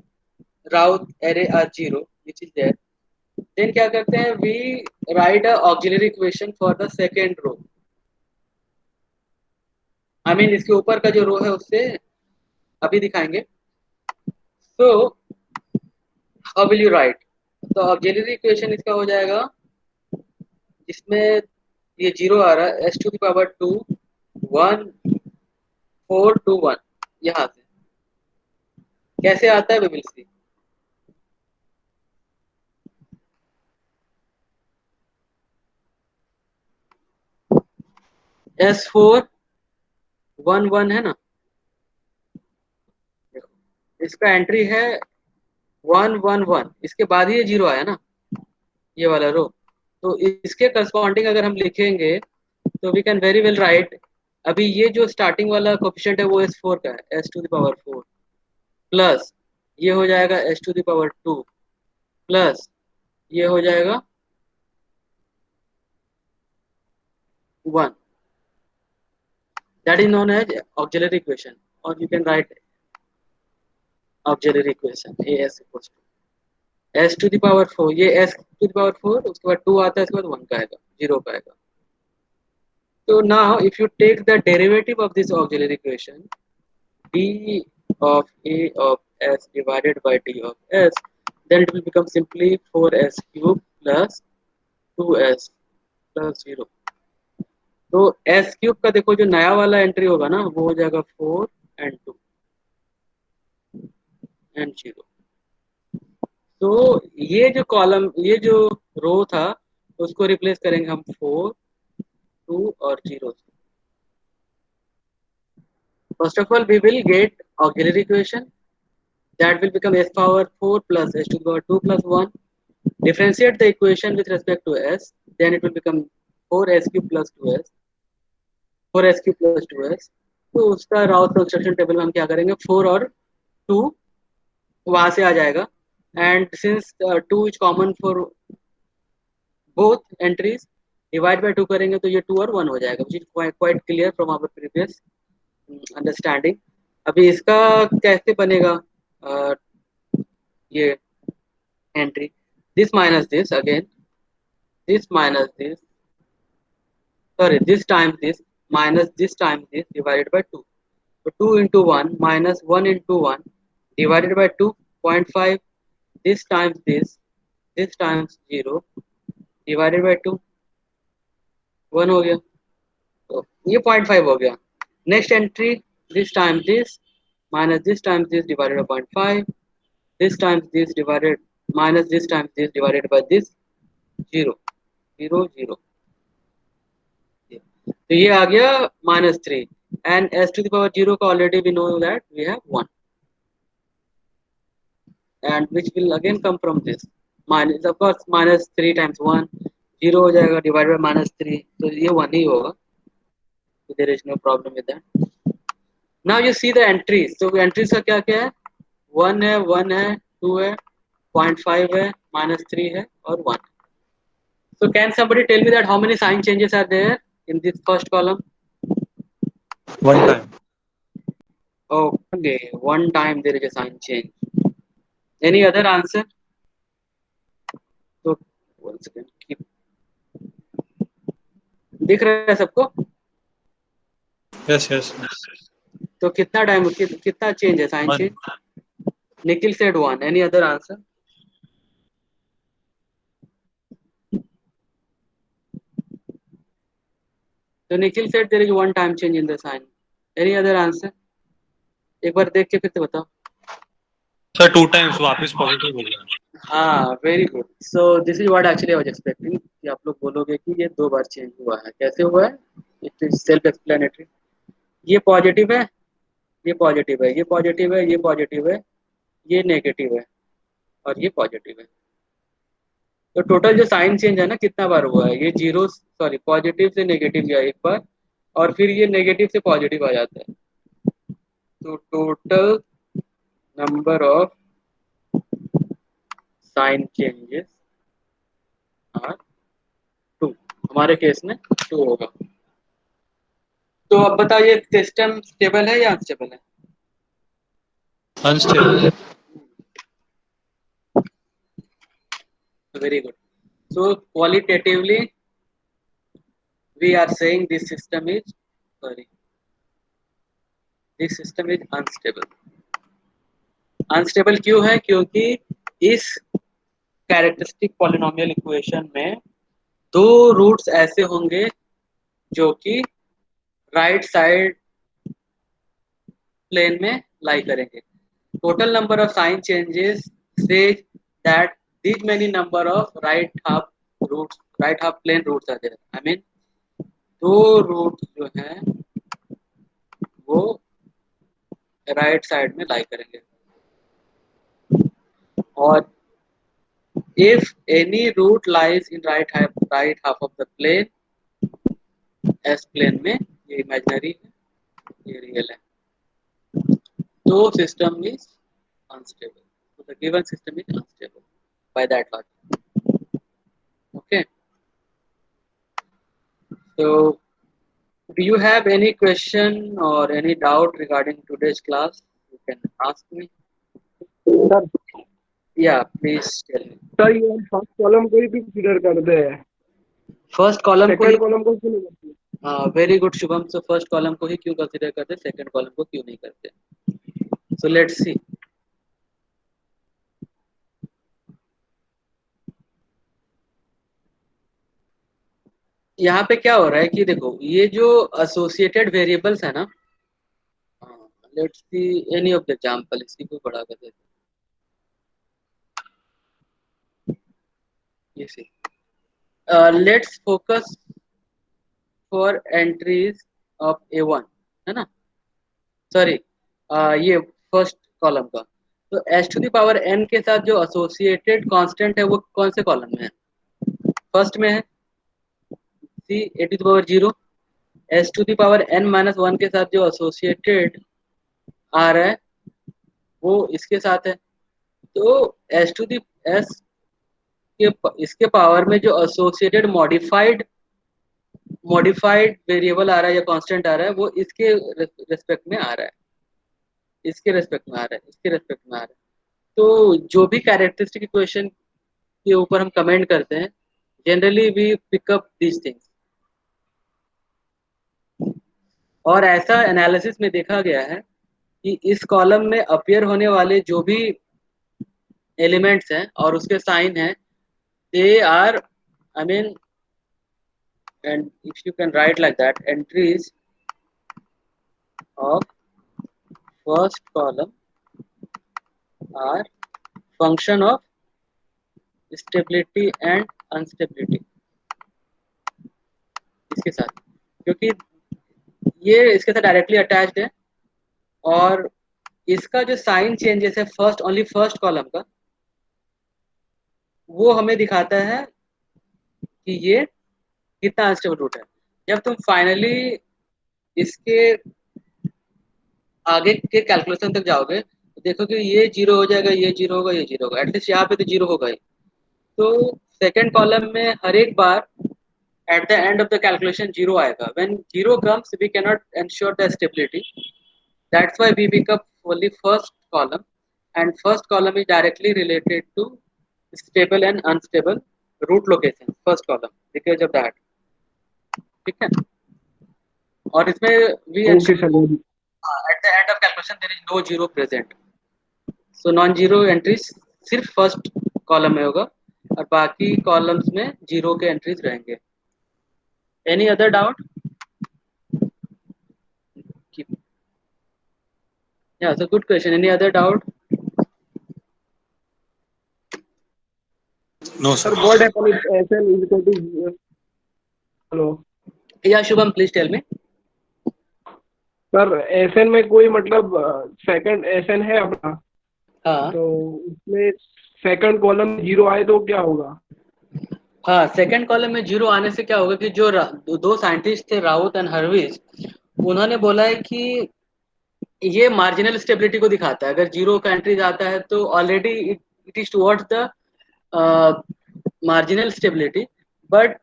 Raut array are 0, which is there, then क्या करते हैं, we write a auxiliary equation for the second row. I mean इसके ऊपर का जो रो है उससे अभी दिखाएंगे. So how will you write? तो auxiliary equation इसका हो जाएगा, इसमें ये 0 आ रहा है, s to the power 2 1 4 2 1. यहाँ से कैसे आता है we will see. s4 1 1 है ना, देखो इसका एंट्री है 1 1 1, इसके बाद ही ये 0 आया ना, ये वाला रो. तो इसके करस्पॉन्डिंग अगर हम लिखेंगे तो we can very well write, अभी ये जो स्टार्टिंग वाला कोफिशिएंट है वो s4 का है, s to the power 4 plus ये हो जाएगा s to the power 2 plus ये हो जाएगा 1. That is known as auxiliary equation, और you can write auxiliary equation as equals to s to the power 4, ये s टू द पावर 4, उसके बाद 2 आता है, उसके बाद 1 का आएगा, 0 का आएगा. So now if you take the derivative of this auxiliary equation, d of a of s divided by d of s, then it will become simply 4s cube plus 2s plus 0. तो s cube का देखो जो नया वाला entry होगा ना वो हो जाएगा 4 and 2 and 0. तो ये जो कॉलम, ये जो रो था उसको रिप्लेस करेंगे हम 4 2 और 0. First of all we will get auxiliary equation, that will become s power 4 plus s to the power 2 plus 1. Differentiate the equation with respect to s, then it will become 4s cube plus 2s, 4s cube plus 2s. तो उसका राउथ construction table में हम क्या करेंगे, 4 और 2 वहां से आ जाएगा, and since 2 is common for both entries, divide by 2 करेंगे तो ये 2 और 1 हो जाएगा, which is quite clear from our previous understanding. अभी इसका कैसे बनेगा ये entry, this minus this again, this minus this, sorry, this times this minus this times this divided by 2. So 2 into 1 minus 1 into 1 divided by 2.5, this times this times 0 divided by 2, 1 हो गया. तो ये 0.5 हो गया. Next entry, this times this minus this times this divided by 0.5, this times this divided minus this times this divided by this, 0 0 0. तो ये आ गया -3, and s to the power 0 का already we know that we have 1, and which will again come from this minus, of course -3 times 1 0 हो जाएगा, divide by -3, तो ये 1 ही होगा. There is no problem with that. Now you see the entries. तो entries का क्या क्या है, 1 है, 1 है, 2 है, 0.5 है, -3 है और 1. So can somebody tell me that how many sign changes are there in this first column? One time. Okay, one time there is a sign change. Any other answer? So one second. Keep. दिख रहा है सबको? Yes, yes. तो कितना time, कितना change है, sign change? Nikhil said one. Any other answer? So Nikhil said there is one time change in the sign. Any other answer? एक बार देख के फिर से बताओ. Sir, 2 times वापस positive हो गया. हाँ, very good. So this is what actually I was expecting कि आप लोग बोलोगे कि ये 2 बार चेंज हुआ है. कैसे हुआ है? It is self explanatory. ये पॉजिटिव है, ये पॉजिटिव है, ये पॉजिटिव है, ये पॉजिटिव है, ये नेगेटिव है और ये पॉजिटिव है. तो टोटल जो साइन चेंज है ना कितना बार हुआ है, ये जीरो सॉरी पॉजिटिव से नेगेटिव गया एक बार, और फिर ये नेगेटिव से पॉजिटिव आ जाता है। तो total number of sign changes are 2, हमारे केस में 2 होगा। तो अब बताइए सिस्टम स्टेबल है या अनस्टेबल है? Unstable. Very good. So qualitatively we are saying this system is sorry this system is unstable। Unstable क्यों है? क्योंकि इस कैरेक्टरिस्टिक पॉलिनोमियल इक्वेशन में दो रूट्स ऐसे होंगे जो कि राइट साइड प्लेन में लाई करेंगे। Total number of sign changes say that this many number of right half plane roots are there. I mean दो रूट्स जो हैं वो राइट साइड में लाई करेंगे, और if any root lies in right half of the plane, S plane में, ये imaginary है ये रियल है, तो system is unstable. So the given system is unstable by that logic. Okay. So do you have any question or any doubt regarding today's class? You can ask me. Sir Yeah, please tell me. Sir ये हम first column को ही consider करते हैं, first column को second column को क्यों नहीं करते? Very good Shubham. So first column को ही क्यों कंसीडर करते, सेकंड कॉलम को क्यों नहीं करते? So let's see. यहाँ पे क्या हो रहा है कि देखो ये जो एसोसिएटेड वेरिएबल्स है ना, let's see any of the example, इसी को बड़ा कर देते हैं। ये see let's focus for entries of A1 है ना, सॉरी ये फर्स्ट कॉलम का। तो H to the power n के साथ जो एसोसिएटेड कांस्टेंट है वो कौन से कॉलम में है? फर्स्ट में है C A to the power 0। H to the power n minus 1 के साथ जो एसोसिएटेड आ रहा है वो इसके साथ है। तो एच टू दी एस के इसके पावर में जो एसोसिएटेड मॉडिफाइड वेरिएबल आ रहा है या कांस्टेंट आ रहा है वो इसके रेस्पेक्ट में आ रहा है, इसके रेस्पेक्ट में आ रहा है, इसके रेस्पेक्ट में आ रहा है। तो जो भी कैरेक्टरिस्टिक इक्वेशन के ऊपर हम कमेंट करते हैं, generally we pick up these things. और ऐसा एनालिसिस में देखा गया है कि इस कॉलम में अपीयर होने वाले जो भी एलिमेंट्स हैं और उसके साइन हैं, they are I mean, and if you can write like that, entries of first column are function of stability and instability इसके साथ, क्योंकि ये इसके साथ डायरेक्टली अटैच्ड है। और इसका जो साइन चेंजेस है फर्स्ट ओनली फर्स्ट कॉलम का, वो हमें दिखाता है कि ये कितना अनस्टेबल रूट है। जब तुम फाइनली इसके आगे के कैलकुलेशन तक जाओगे तो देखो कि ये जीरो हो जाएगा, ये जीरो होगा, ये जीरो होगा, एटलीस्ट यहाँ पे तो जीरो होगा ही। तो सेकेंड कॉलम में हर एक बार at the end of the calculation zero आएगा। when zero comes we cannot ensure the stability, that's why we pick up only first column, and first column is directly related to stable and unstable root location first column because of that। ठीक है, और इसमें we okay ensure sir. at the end of calculation there is no zero present, so non zero entries सिर्फ first column में होगा और बाकी columns में जीरो के एंट्रीज रहेंगे। Any other doubt? Yeah, so good question. Any other doubt? No, sir sir. What happen if SN is equal to, hello Yeah, Shubham, please tell me. Sir, SN में कोई मतलब second SN है अपना, हाँ, तो उसमें second column zero आए तो क्या होगा? हाँ, सेकंड कॉलम में जीरो आने से क्या होगा कि जो दो साइंटिस्ट थे राउत एंड हर्विज, उन्होंने बोला है कि ये मार्जिनल स्टेबिलिटी को दिखाता है। अगर जीरो का एंट्रीज आता है तो already it is towards the marginal stability. But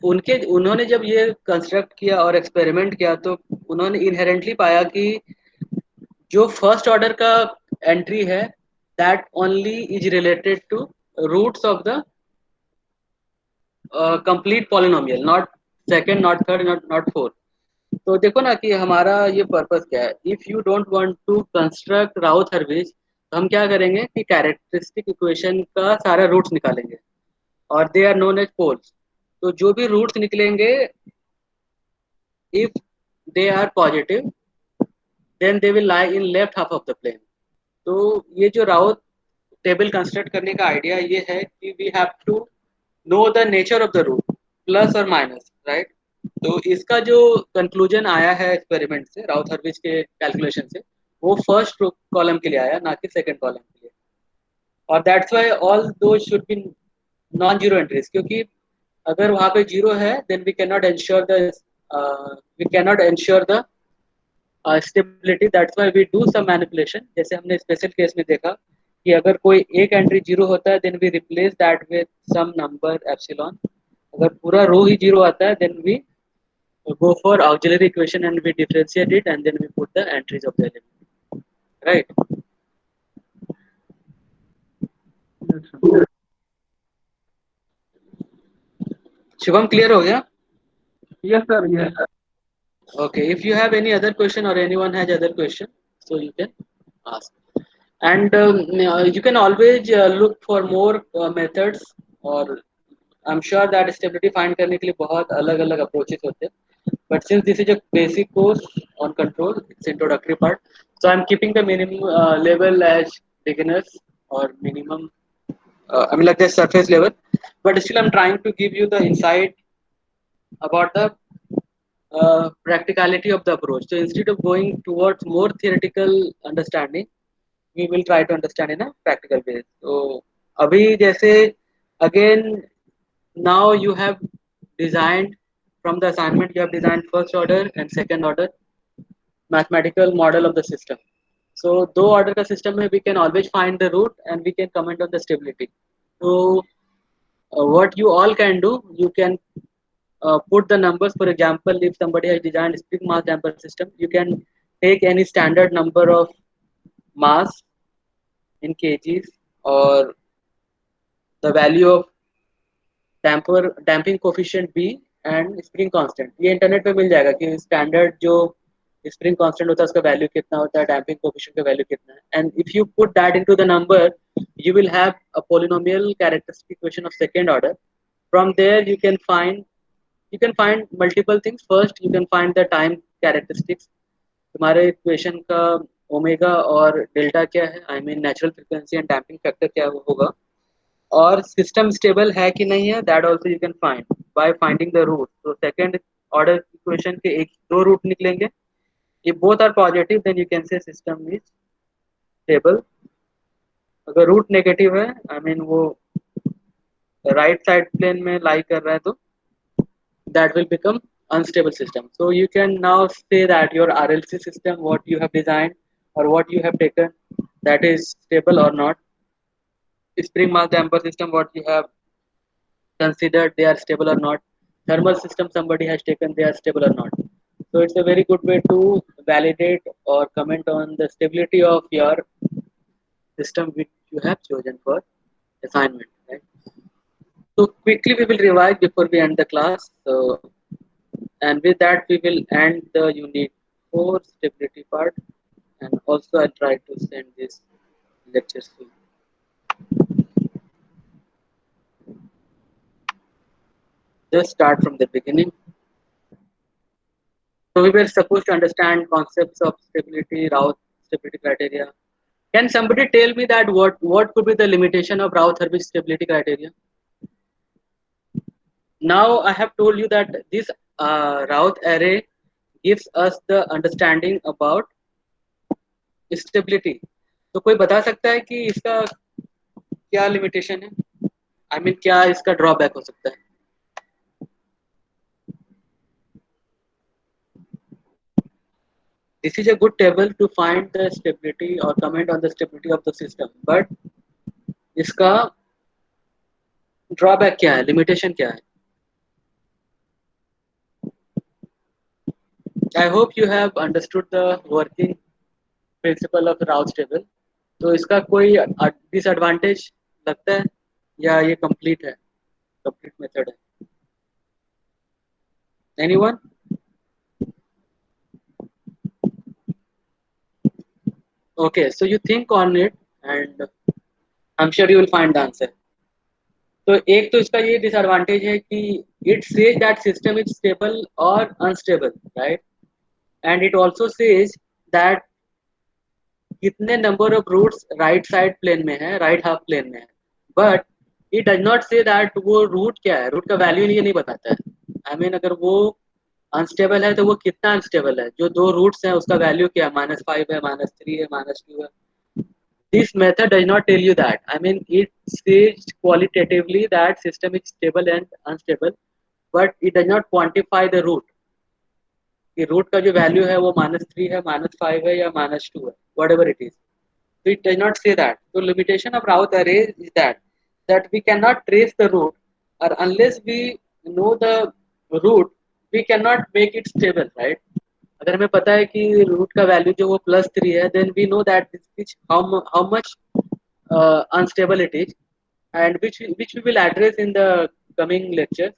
उन्होंने जब ये कंस्ट्रक्ट किया और एक्सपेरिमेंट किया तो उन्होंने इनहेरेंटली पाया कि जो फर्स्ट ऑर्डर का एंट्री है that only is related to roots of the complete polynomial, not second, not third, not fourth. तो देखो ना कि हमारा ये पर्पस क्या है। If you don't want to construct Routh Hurwitz तो हम क्या करेंगे कि कैरेक्टरिस्टिक इक्वेशन का सारा रूट्स निकालेंगे और they are known as poles. तो जो भी रूट्स निकलेंगे, if they are positive then they will lie in left half of the plane. तो ये जो राउथ टेबल कंस्ट्रक्ट करने का आइडिया ये है कि we have to know the nature of the root plus और माइनस, राइट। तो इसका जो कंक्लूजन आया है एक्सपेरिमेंट से, राउथ हर्विज के कैलकुलेशन से, वो फर्स्ट कॉलम के लिए आया, ना कि सेकंड कॉलम के लिए। और दैट्स व्हाई ऑल दो should be non zero entries, क्योंकि अगर वहां पे जीरो है then we can not ensure the stability. That's why we do some manipulation. जैसे हमने स्पेशल केस में देखा कि अगर कोई एक एंट्री जीरो होता है then we replace that with some number epsilon. अगर पूरा रो ही जीरो आता है then we go for auxiliary equation and we differentiate it and then we put the entries of the element, right? अच्छा। Shivam, clear हो गया? Yes sir, yes. Okay, if you have any other question or anyone has other question, so you can ask. And you can always look for more methods, और I'm sure that stability find करने के लिए बहुत अलग अलग approaches होते हैं। But since this is a basic course on control, it's introductory part, so I'm keeping the minimum level as beginners or minimum, I mean like the surface level, but still I'm trying to give you the insight about the practicality of the approach. So instead of going towards more theoretical understanding, we will try to understand in a practical way. So abhi jaise, again, now you have designed, from the assignment you have designed first order and second order mathematical model of the system. So दो order का system में we can always find the root and we can comment on the stability. So what you all can do, you can put the numbers. For example, if somebody has designed spring mass damper system, you can take any standard number of mass in kgs or the value of damping coefficient b and spring constant. ये internet पे मिल जाएगा कि standard जो spring constant होता है उसका value कितना होता है, डैम्पिंग कोएफिशिएंट का वैल्यू कितना है, and if you put that into the number you will have a polynomial characteristic equation of second order. From there you can find multiple things. First you can find the time characteristics. तुम्हारे equation का omega और delta क्या है, I mean natural frequency and damping factor क्या होगा, और system stable है कि नहीं है, that also you can find by finding the root. तो सेकंड ऑर्डर इक्वेशन के एक दो रूट निकलेंगे, if both are positive then you can say system is stable. अगर रूट नेगेटिव है, आई मीन वो राइट साइड प्लेन में लाई कर रहा है, तो that will become unstable system. So you can now say that your RLC system, what you have designed or what you have taken, that is stable or not. Spring mass damper system, what you have considered, they are stable or not. Thermal system somebody has taken, they are stable or not. So it's a very good way to validate or comment on the stability of your system which you have chosen for assignment, right? So quickly we will revise before we end the class. So, and with that we will end the unit 4 stability part, and also I'll try to send this lecture soon. Just start from the beginning. So we were supposed to understand concepts of stability, Routh stability criteria. Can somebody tell me that what could be the limitation of Routh-Hurwitz stability criteria? Now I have told you that this Routh array gives us the understanding about stability. तो कोई बता सकता है कि इसका क्या limitation है? I mean क्या इसका ड्रॉबैक हो सकता है? This is a good table to find the stability or comment on the stability of the system, but इसका ड्रॉबैक क्या है, लिमिटेशन क्या है? I hope you have understood the working principle of Rao's table. तो इसका कोई disadvantage लगता है या ये कंप्लीट है, कंप्लीट मेथड है? Anyone? Okay, so you think on it and I'm sure you will find the answer. तो एक तो इसका ये डिसएडवांटेज है कि it says that system is stable or unstable, right? And it also says that कितने number of roots right side plane में है, राइट हाफ प्लेन में है, but it does not say that वो रूट क्या है, रूट का value ये नहीं बताता है। आई मीन अगर वो अनस्टेबल है तो वो कितना अनस्टेबल है, जो दो रूट्स हैं उसका वैल्यू क्या है, -5 है, -3 है, -2 है। This method does not tell you that. I mean, it says qualitatively that system is stable and unstable, but it does not quantify the root. कि रूट का जो वैल्यू है वो -3 है, -5 है या -2 है, whatever it is. So it does not say that. So limitation of Raoult array is that we cannot trace the root, or unless we know the root, we cannot make it stable, right? अगर हमें पता है कि root का value जो वो +3 है, then we know that which how much unstable it is, and which we will address in the coming lecture,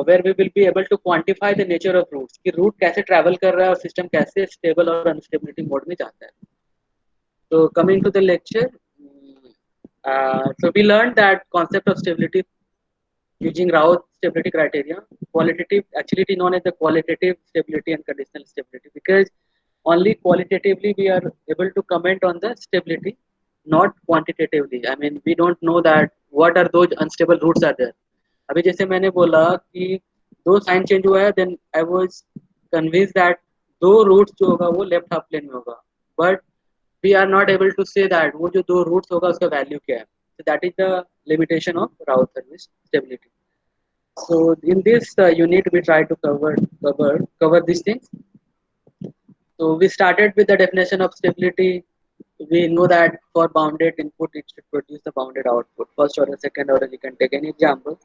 where we will be able to quantify the nature of roots कि root कैसे travel कर रहा है और system कैसे stable और instability mode में जाता है। So coming to the lecture, so we learned that concept of stability using Raoult stability criteria. Qualitative, actually it is known as the qualitative stability and conditional stability, because only qualitatively we are able to comment on the stability, not quantitatively. I mean we don't know that what are those unstable roots are there. अभी जैसे मैंने बोला कि दो sign change हुआ है, then I was convince that दो roots जो होगा वो लेफ्ट हाफ प्लेन में होगा, but we are not able to say that वो जो दो रूट्स होगा उसका वैल्यू क्या है. So that is the limitation of Raoult service stability. So in this unit we try to cover these things. So we started with the definition of stability. We know that for bounded input it should produce the bounded output. First order, second order, you can take any example.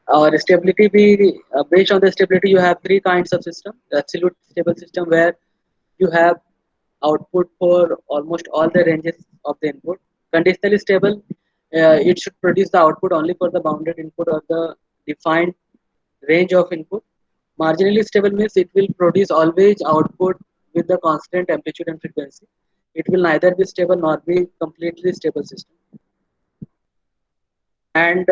Or stability, we based on the stability you have three kinds of system. The absolute stable system where you have output for almost all the ranges of the input. Conditionally stable, it should produce the output only for the bounded input or the defined range of input. Marginally stable means it will produce always output with the constant amplitude and frequency. It will neither be stable nor be completely stable system. And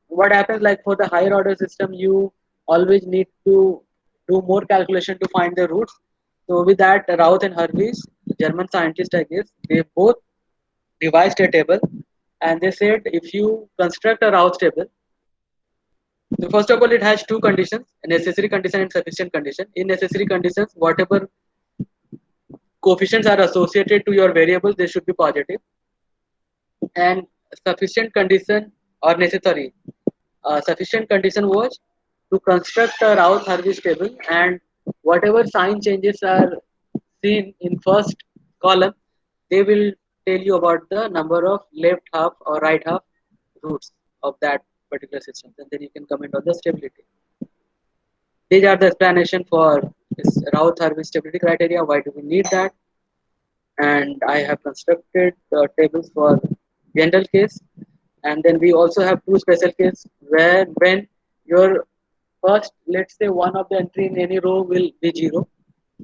what happens, like for the higher order system, you always need to do more calculation to find the roots. So with that, Raoult and Hervis, German scientists I guess, they both devised a table, and they said if you construct a Raoult table, so first of all it has two conditions, a necessary condition and sufficient condition. In necessary conditions, whatever coefficients are associated to your variable, they should be positive, and sufficient condition or necessary sufficient condition was to construct a Raoult Harvey table, and whatever sign changes are seen in first column, they will tell you about the number of left half or right half roots of that particular system, and then you can comment on the stability. These are the explanation for this Raoult Harvey stability criteria. Why do we need that? And I have constructed tables for general case, and then we also have two special case where when your first, let's say one of the entry in any row will be 0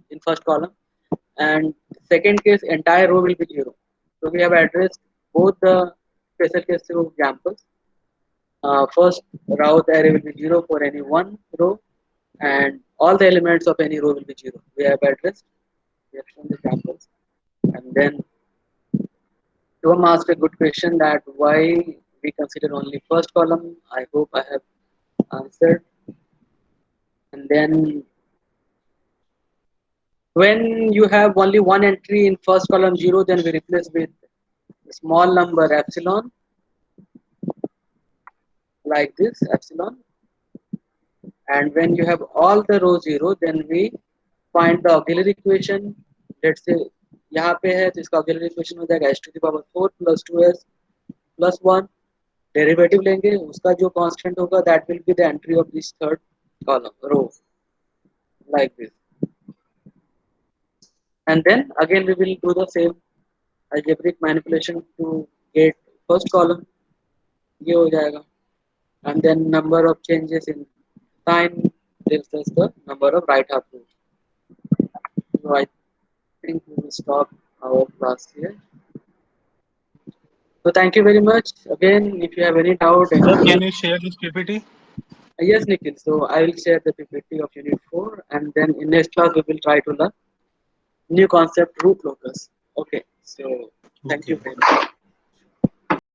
in first column, and second case entire row will be 0. So we have addressed both the special case through examples. First Raoult array will be 0 for any one row, and all the elements of any row will be 0. We have addressed, we have shown the examples. And then Tom asked a good question that why we consider only first column. I hope I have answered. And then when you have only one entry in first column 0, then we replace with small number epsilon, like this epsilon, and when you have all the row 0, then we find the auxiliary equation. Let's say यहाँ पे है तो इसका auxiliary equation हो जाएगा h to the power 4 plus 2s plus 1. Derivative लेंगे, उसका जो कांस्टेंट होगा that will be the entry of this third column row, like this. And then again we will do the same algebraic manipulation to get first column. ये हो जाएगा. And then number of changes in sign gives us the number of right half roots. So I think we will stop our class here. So thank you very much. Again, if you have any doubt, Sir, any can you share this PPT? yes, Nikhil. So I will share the PPT of Unit 4, and then in next class we will try to learn new concept root locus. Okay. So thank you Okay. very much.